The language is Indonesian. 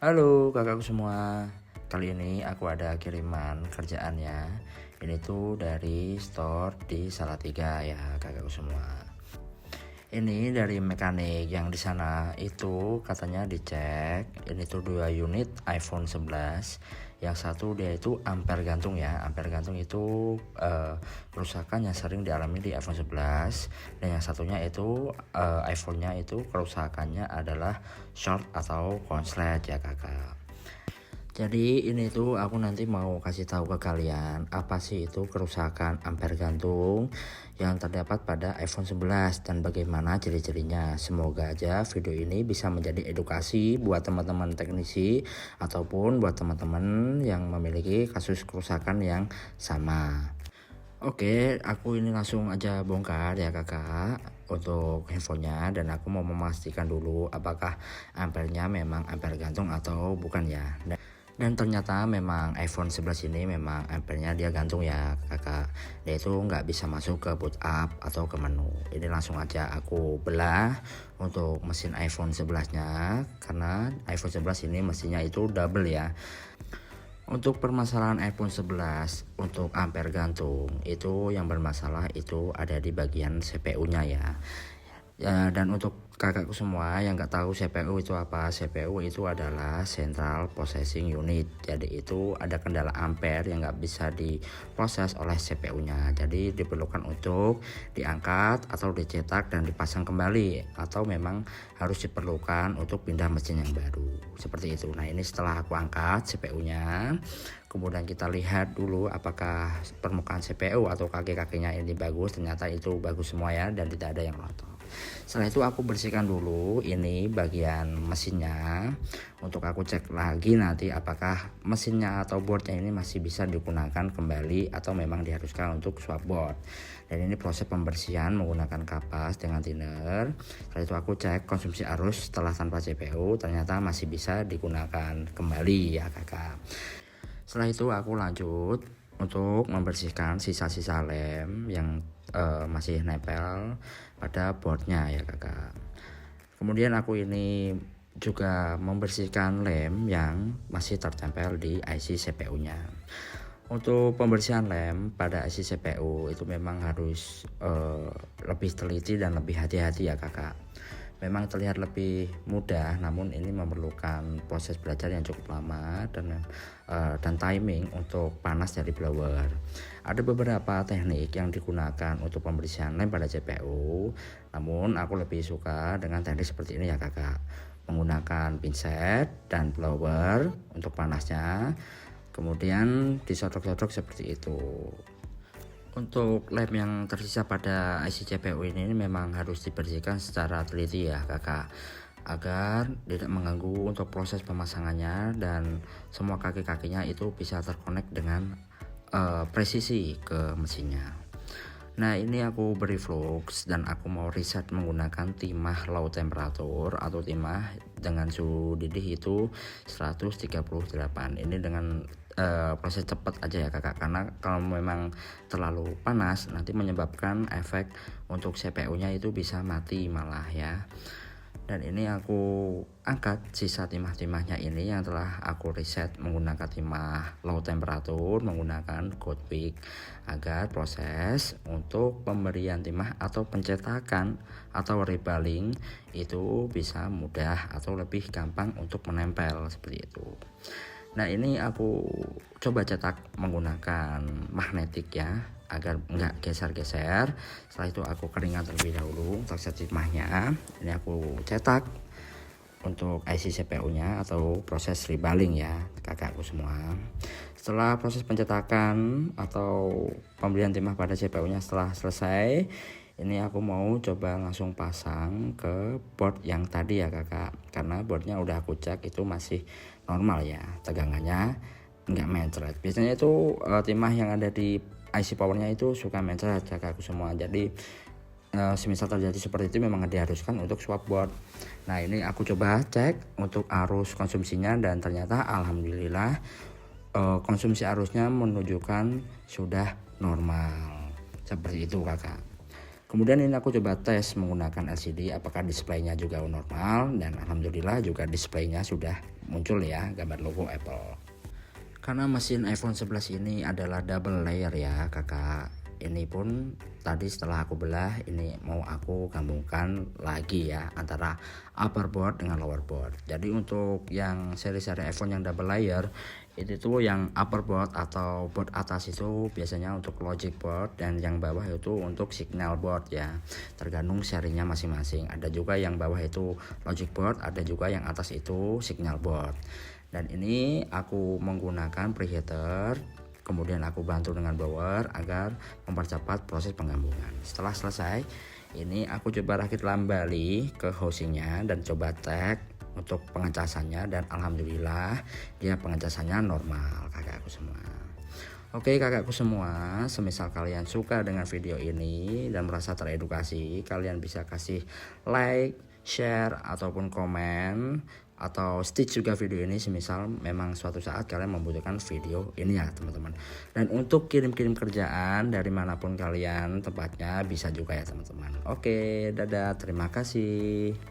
Halo kakakku semua, kali ini aku ada kiriman kerjaannya. Ini tuh dari store di Salatiga ya kakakku semua. Ini dari mekanik yang di sana itu katanya dicek. Ini tuh 2 unit iPhone 11. Yang satu dia itu ampere gantung ya. Ampere gantung itu kerusakan yang sering dialami di iPhone 11. Dan yang satunya itu iPhone-nya itu kerusakannya adalah short atau konslet ya kakak. Jadi ini tuh aku nanti mau kasih tahu ke kalian apa sih itu kerusakan ampere gantung yang terdapat pada iPhone 11 dan bagaimana ciri-cirinya. Semoga aja video ini bisa menjadi edukasi buat teman-teman teknisi ataupun buat teman-teman yang memiliki kasus kerusakan yang sama. Oke, aku ini langsung aja bongkar ya kakak untuk handphonenya, dan aku mau memastikan dulu apakah ampernya memang ampere gantung atau bukan ya. Dan ternyata memang iPhone 11 ini memang ampernya dia gantung ya kakak. Dia itu nggak bisa masuk ke boot up atau ke menu. Ini langsung aja aku belah untuk mesin iPhone 11-nya, karena iPhone 11 ini mesinnya itu double ya. Untuk permasalahan iPhone 11 untuk ampere gantung itu yang bermasalah itu ada di bagian CPU-nya ya. Dan untuk kakakku semua yang nggak tahu CPU itu apa, CPU itu adalah Central Processing Unit. Jadi itu ada kendala ampere yang nggak bisa diproses oleh CPU-nya. Jadi diperlukan untuk diangkat atau dicetak dan dipasang kembali, atau memang harus diperlukan untuk pindah mesin yang baru. Seperti itu. Nah ini setelah aku angkat CPU-nya, kemudian kita lihat dulu apakah permukaan CPU atau kaki-kakinya ini bagus. Ternyata itu bagus semua ya, dan tidak ada yang rontok. Setelah itu aku bersihkan dulu ini bagian mesinnya untuk aku cek lagi nanti apakah mesinnya atau boardnya ini masih bisa digunakan kembali atau memang diharuskan untuk swap board. Dan ini proses pembersihan menggunakan kapas dengan thinner. Setelah itu aku cek konsumsi arus setelah tanpa CPU, ternyata masih bisa digunakan kembali ya kakak. Setelah itu aku lanjut untuk membersihkan sisa-sisa lem yang masih nempel pada boardnya ya kakak. Kemudian aku ini juga membersihkan lem yang masih tertempel di IC CPU-nya. Untuk pembersihan lem pada IC CPU itu memang harus lebih teliti dan lebih hati-hati ya kakak. Memang terlihat lebih mudah, namun ini memerlukan proses belajar yang cukup lama dan timing untuk panas dari blower. Ada beberapa teknik yang digunakan untuk pembersihan lem pada CPU, namun aku lebih suka dengan teknik seperti ini ya kakak. Menggunakan pinset dan blower untuk panasnya, kemudian disodok-sodok seperti itu. Untuk lem yang tersisa pada IC CPU ini memang harus dibersihkan secara teliti ya kakak, agar tidak mengganggu untuk proses pemasangannya dan semua kaki-kakinya itu bisa terkonek dengan presisi ke mesinnya. Nah ini aku beri flux dan aku mau reset menggunakan timah low temperature atau timah dengan suhu didih itu 138. Ini dengan proses cepat aja ya kakak, karena kalau memang terlalu panas nanti menyebabkan efek untuk CPU-nya itu bisa mati malah ya. Dan ini aku angkat sisa timah-timahnya ini yang telah aku reset menggunakan timah low temperature menggunakan Gold Peak, agar proses untuk pemberian timah atau pencetakan atau rebaling itu bisa mudah atau lebih gampang untuk menempel seperti itu. Nah ini aku coba cetak menggunakan magnetik ya, agar enggak geser-geser. Setelah itu aku keringkan terlebih dahulu untuk timahnya. Ini aku cetak untuk IC CPU-nya atau proses rebaling ya kakakku semua. Setelah proses pencetakan atau pemberian timah pada CPU-nya setelah selesai, ini aku mau coba langsung pasang ke board yang tadi ya kakak, karena boardnya udah aku cek itu masih normal ya, tegangannya nggak mencret. Biasanya itu timah yang ada di IC powernya itu suka mencret kakakku semua. Jadi semisal terjadi seperti itu memang diharuskan untuk swap board. Nah ini aku coba cek untuk arus konsumsinya, dan ternyata alhamdulillah konsumsi arusnya menunjukkan sudah normal seperti itu kakak. Kemudian ini aku coba tes menggunakan LCD apakah displaynya juga normal, dan alhamdulillah juga displaynya sudah muncul ya gambar logo Apple. Karena mesin iPhone 11 ini adalah double layer ya kakak. Ini pun tadi setelah aku belah, ini mau aku gabungkan lagi ya antara upper board dengan lower board. Jadi untuk yang seri-seri iPhone yang double layer itu tuh yang upper board atau board atas itu biasanya untuk logic board, dan yang bawah itu untuk signal board ya. Tergantung serinya masing-masing. Ada juga yang bawah itu logic board, ada juga yang atas itu signal board. Dan ini aku menggunakan preheater, kemudian aku bantu dengan blower agar mempercepat proses penggabungan. Setelah selesai, ini aku coba rakit kembali ke housingnya dan coba cek untuk pengecasannya, dan alhamdulillah dia pengecasannya normal kakakku semua. Oke kakakku semua, semisal kalian suka dengan video ini dan merasa teredukasi, kalian bisa kasih like, share ataupun komen, atau stitch juga video ini semisal memang suatu saat kalian membutuhkan video ini ya teman-teman. Dan untuk kirim-kirim kerjaan dari manapun kalian tempatnya bisa juga ya teman-teman. Oke, dadah, terima kasih.